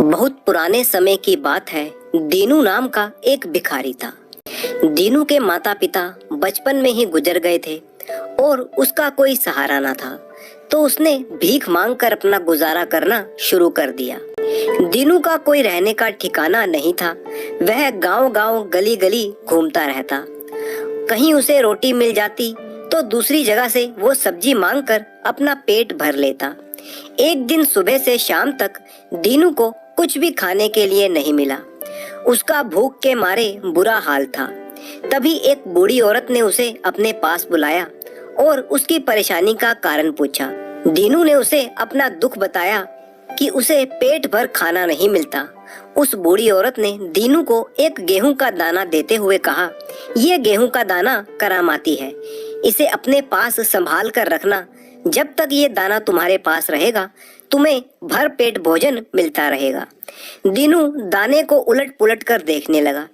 बहुत पुराने समय की बात है। दीनू नाम का एक भिखारी था। दीनू के माता पिता बचपन में ही गुजर गए थे और उसका कोई सहारा न था, तो उसने भीख मांगकर अपना गुजारा करना शुरू कर दिया। दीनू का कोई रहने का ठिकाना नहीं था। वह गांव-गांव, गली-गली घूमता रहता। कहीं उसे रोटी मिल जाती तो दूसरी जगह से वो सब्जी मांगकर अपना पेट भर लेता। एक दिन सुबह से शाम तक दीनू को कुछ भी खाने के लिए नहीं मिला। उसका भूख के मारे बुरा हाल था। तभी एक बूढ़ी औरत ने उसे अपने पास बुलाया और उसकी परेशानी का कारण पूछा। दीनू ने उसे अपना दुख बताया कि उसे पेट भर खाना नहीं मिलता। उस बूढ़ी औरत ने दीनू को एक गेहूं का दाना देते हुए कहा, यह गेहूं का दाना करामाती है, इसे अपने पास संभाल कर रखना। जब तक ये दाना तुम्हारे पास रहेगा, तुम्हें भर पेट भोजन मिलता रहेगा। दीनू दाने को उलट पुलट कर देखने लगा।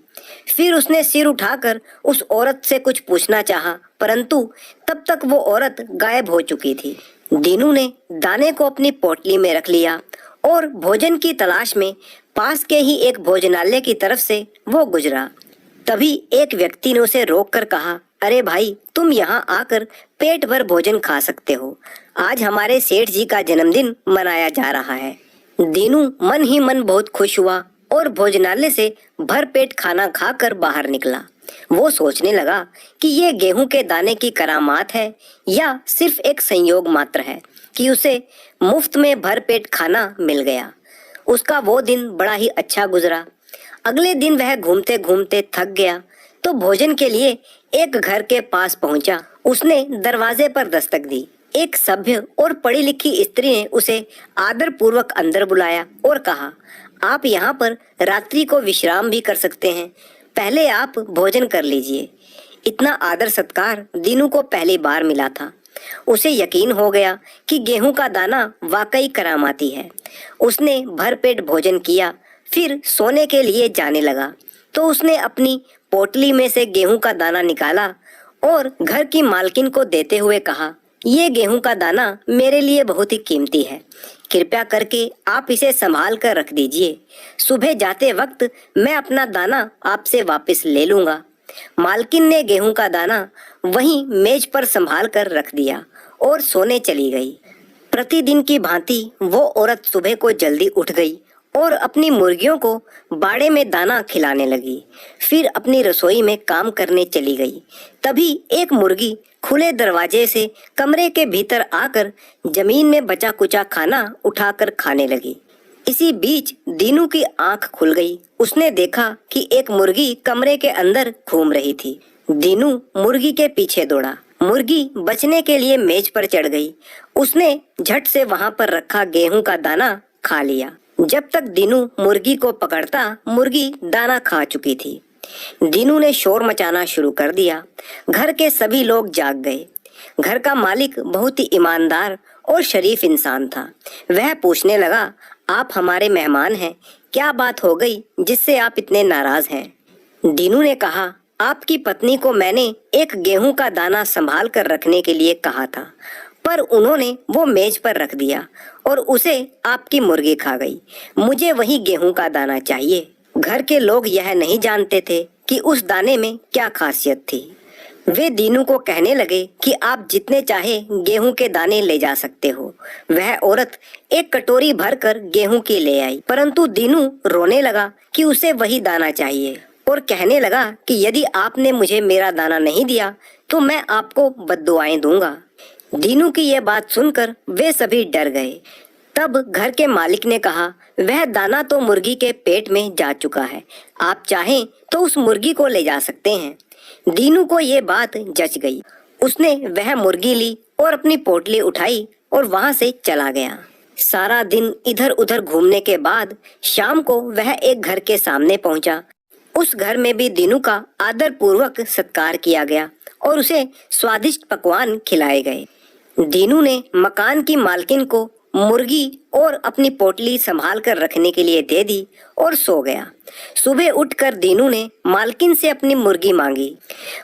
फिर उसने सिर उठाकर उस औरत से कुछ पूछना चाहा, परंतु तब तक वो औरत गायब हो चुकी थी। दीनू ने दाने को अपनी पोटली में रख लिया और भोजन की तलाश में पास के ही एक भोजनालय की तरफ से वो गुजरा। तभी एक व्यक्ति ने उसे रोककर कहा, अरे भाई, तुम यहाँ आकर पेट भर भोजन खा सकते हो। आज हमारे सेठ जी का जन्मदिन मनाया जा रहा है। दीनू मन ही मन बहुत खुश हुआ और भोजनालय से भर पेट खाना खाकर बाहर निकला। वो सोचने लगा कि ये गेहूं के दाने की करामात है या सिर्फ एक संयोग मात्र है कि उसे मुफ्त में भर पेट खाना मिल गया। उसका वो दिन बड़ा ही अच्छा गुजरा। अगले दिन वह घूमते घूमते थक गया तो भोजन के लिए एक घर के पास पहुंचा। उसने दरवाजे पर दस्तक दी। एक सभ्य और पढ़ी लिखी स्त्री ने उसे आदर पूर्वक अंदर बुलाया और कहा, आप यहाँ पर रात्रि को विश्राम भी कर सकते हैं, पहले आप भोजन कर लीजिए। इतना आदर सत्कार दीनू को पहली बार मिला था। उसे यकीन हो गया कि गेहूं का दाना वाकई करामाती है। उसने भरपेट भोजन किया, फिर सोने के लिए जाने लगा तो उसने अपनी पोटली में से गेहूं का दाना निकाला और घर की मालकिन को देते हुए कहा, ये गेहूं का दाना मेरे लिए बहुत ही कीमती है, कृपया करके आप इसे संभाल कर रख दीजिए। सुबह जाते वक्त मैं अपना दाना आपसे वापस ले लूंगा। मालकिन ने गेहूं का दाना वहीं मेज पर संभाल कर रख दिया और सोने चली गई। प्रतिदिन की भांति वो औरत सुबह को जल्दी उठ गई और अपनी मुर्गियों को बाड़े में दाना खिलाने लगी। फिर अपनी रसोई में काम करने चली गई। तभी एक मुर्गी खुले दरवाजे से कमरे के भीतर आकर जमीन में बचा कुचा खाना उठाकर खाने लगी। इसी बीच दीनू की आंख खुल गई। उसने देखा कि एक मुर्गी कमरे के अंदर घूम रही थी। दीनू मुर्गी के पीछे दौड़ा। मुर्गी बचने के लिए मेज पर चढ़ गई। उसने झट से वहां पर रखा गेहूं का दाना खा लिया। जब तक दीनू मुर्गी को पकड़ता, मुर्गी दाना खा चुकी थी। दीनू ने शोर मचाना शुरू कर दिया। घर के सभी लोग जाग गए। घर का मालिक बहुत ही ईमानदार और शरीफ इंसान था। वह पूछने लगा, आप हमारे मेहमान हैं, क्या बात हो गई जिससे आप इतने नाराज हैं? दीनू ने कहा, आपकी पत्नी को मैंने एक गेहूं का दाना संभाल कर रखने के लिए कहा था, पर उन्होंने वो मेज पर रख दिया और उसे आपकी मुर्गी खा गई। मुझे वही गेहूं का दाना चाहिए। घर के लोग यह नहीं जानते थे कि उस दाने में क्या खासियत थी। वे दीनू को कहने लगे कि आप जितने चाहे गेहूं के दाने ले जा सकते हो। वह औरत एक कटोरी भरकर गेहूं की ले आई, परंतु दीनू रोने लगा कि उसे वही दाना चाहिए और कहने लगा कि यदि आपने मुझे मेरा दाना नहीं दिया तो मैं आपको बद्दुआएं दूंगा। दीनू की यह बात सुनकर वे सभी डर गए। तब घर के मालिक ने कहा, वह दाना तो मुर्गी के पेट में जा चुका है, आप चाहें तो उस मुर्गी को ले जा सकते हैं। दीनू को ये बात जच गई। उसने वह मुर्गी ली और अपनी पोटली उठाई और वहां से चला गया। सारा दिन इधर उधर घूमने के बाद शाम को वह एक घर के सामने पहुंचा। उस घर में भी दीनू का आदर पूर्वक सत्कार किया गया और उसे स्वादिष्ट पकवान खिलाए गए। दीनू ने मकान की मालकिन को मुर्गी और अपनी पोटली संभाल कर रखने के लिए दे दी और सो गया। सुबह उठकर दीनू ने मालकिन से अपनी मुर्गी मांगी।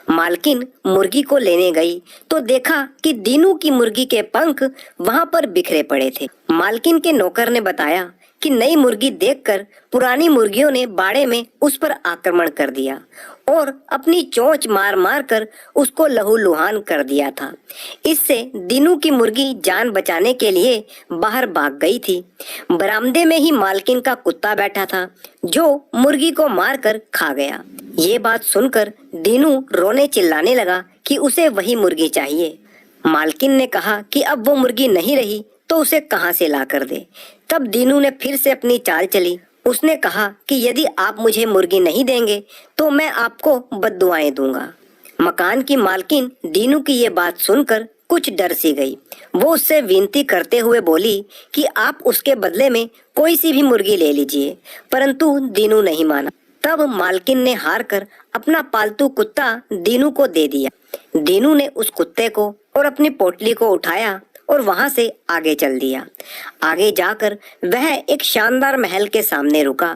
मालकिन मुर्गी को लेने गई तो देखा कि दीनू की मुर्गी के पंख वहां पर बिखरे पड़े थे। मालकिन के नौकर ने बताया कि नई मुर्गी देखकर पुरानी मुर्गियों ने बाड़े में उस पर आक्रमण कर दिया और अपनी चोंच मार मार कर उसको लहूलुहान कर दिया था। इससे दीनू की मुर्गी जान बचाने के लिए बाहर भाग गई थी। बरामदे में ही मालकिन का कुत्ता बैठा था जो मुर्गी को मारकर खा गया। ये बात सुनकर दीनू रोने चिल्लाने लगा कि उसे वही मुर्गी चाहिए। मालकिन ने कहा कि अब वो मुर्गी नहीं रही तो उसे कहां से ला कर दे। तब दीनू ने फिर से अपनी चाल चली। उसने कहा कि यदि आप मुझे मुर्गी नहीं देंगे तो मैं आपको बद्दुआएं दूंगा। मकान की मालकिन दीनू की ये बात सुनकर कुछ डर सी गई। वो उससे विनती करते हुए बोली कि आप उसके बदले में कोई सी भी मुर्गी ले लीजिए, परंतु दीनू नहीं माना। तब मालकिन ने हार कर अपना पालतू कुत्ता दीनू को दे दिया। दीनू ने उस कुत्ते को और अपनी पोटली को उठाया और वहां से आगे चल दिया। आगे जाकर वह एक शानदार महल के सामने रुका।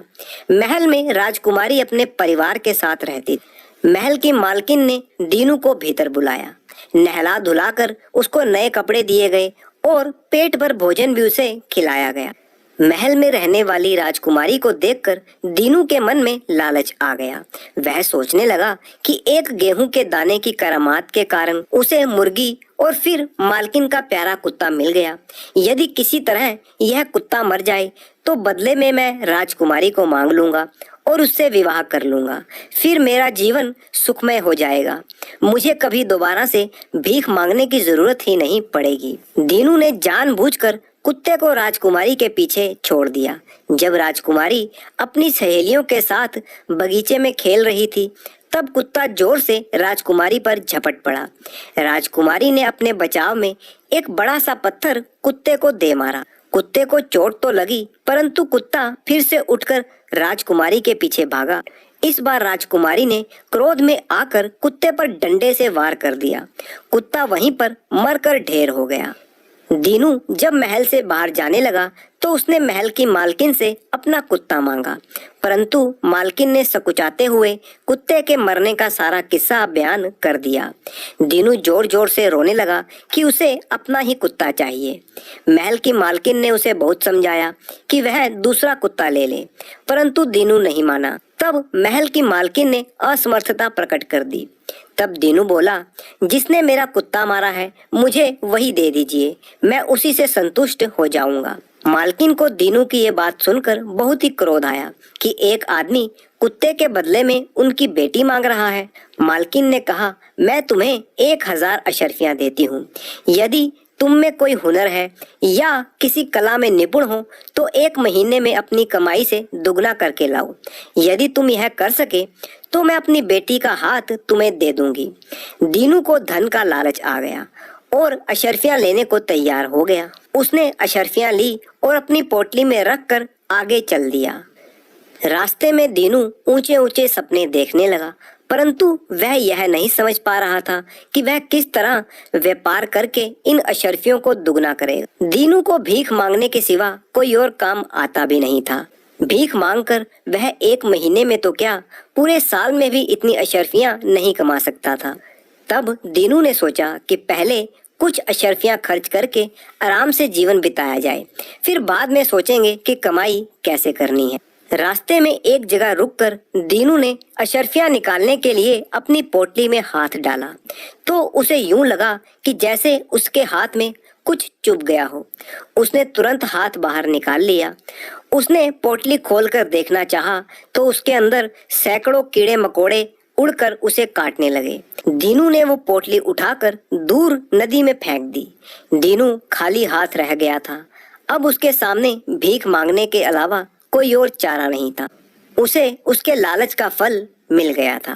महल में राजकुमारी अपने परिवार के साथ रहती थी। महल की मालकिन ने दीनू को भीतर बुलाया। नहला धुलाकर उसको नए कपड़े दिए गए और पेट भर भोजन भी उसे खिलाया गया। महल में रहने वाली राजकुमारी को देखकर दीनू के मन में लालच आ गया। वह सोचने लगा कि एक गेहूं के दाने की करामात के कारण उसे मुर्गी और फिर मालकिन का प्यारा कुत्ता मिल गया। यदि किसी तरह यह कुत्ता मर जाए तो बदले में मैं राजकुमारी को मांग लूंगा और उससे विवाह कर लूंगा। फिर मेरा जीवन सुखमय हो जाएगा। मुझे कभी दोबारा से भीख मांगने की जरूरत ही नहीं पड़ेगी। दीनू ने जानबूझकर कुत्ते को राजकुमारी के पीछे छोड़ दिया। जब राजकुमारी अपनी सहेलियों के साथ बगीचे में खेल रही थी तब कुत्ता जोर से राजकुमारी पर झपट पड़ा। राजकुमारी ने अपने बचाव में एक बड़ा सा पत्थर कुत्ते को दे मारा। कुत्ते को चोट तो लगी परंतु कुत्ता फिर से उठकर राजकुमारी के पीछे भागा। इस बार राजकुमारी ने क्रोध में आकर कुत्ते पर डंडे से वार कर दिया। कुत्ता वहीं पर मरकर ढेर हो गया। दीनू जब महल से बाहर जाने लगा तो उसने महल की मालकिन से अपना कुत्ता मांगा, परंतु मालकिन ने सकुचाते हुए कुत्ते के मरने का सारा किस्सा बयान कर दिया। दीनू जोर जोर से रोने लगा कि उसे अपना ही कुत्ता चाहिए। महल की मालकिन ने उसे बहुत समझाया कि वह दूसरा कुत्ता ले ले, परंतु दीनू नहीं माना। तब महल की मालकिन ने असमर्थता प्रकट कर दी। तब दीनू बोला, जिसने मेरा कुत्ता मारा है मुझे वही दे दीजिए, मैं उसी से संतुष्ट हो जाऊंगा। मालकिन को दीनू की ये बात सुनकर बहुत ही क्रोध आया कि एक आदमी कुत्ते के बदले में उनकी बेटी मांग रहा है। मालकिन ने कहा, मैं तुम्हें 1000 अशर्फियां देती हूँ। यदि तुम में कोई हुनर है या किसी कला में निपुण हो तो 1 महीने में अपनी कमाई से दुगना करके लाओ। यदि तुम यह कर सके तो मैं अपनी बेटी का हाथ तुम्हें दे दूंगी। दीनू को धन का लालच आ गया और अशर्फियां लेने को तैयार हो गया। उसने अशर्फियां ली और अपनी पोटली में रखकर आगे चल दिया। रास्ते में दीनू ऊंचे ऊंचे सपने देखने लगा, परंतु वह यह नहीं समझ पा रहा था कि वह किस तरह व्यापार करके इन अशर्फियों को दुगना करेगा। दीनू को भीख मांगने के सिवा कोई और काम आता भी नहीं था। भीख मांगकर वह 1 महीने में तो क्या, पूरे साल में भी इतनी अशर्फियां नहीं कमा सकता था। तब दीनू ने सोचा कि पहले कुछ अशर्फियां खर्च करके आराम से जीवन बिताया जाए, फिर बाद में सोचेंगे कि कमाई कैसे करनी है। रास्ते में एक जगह रुककर दीनू ने अशर्फियां निकालने के लिए अपनी पोटली में हाथ डाला तो उसे यूं लगा कि जैसे उसके हाथ में कुछ चुभ गया हो। उसने तुरंत हाथ बाहर निकाल लिया। उसने पोटली खोलकर देखना चाहा तो उसके अंदर सैकड़ों कीड़े मकोड़े उड़कर उसे काटने लगे। दीनू ने वो पोटली उठाकर दूर नदी में फेंक दी। दीनू खाली हाथ रह गया था। अब उसके सामने भीख मांगने के अलावा कोई और चारा नहीं था। उसे उसके लालच का फल मिल गया था।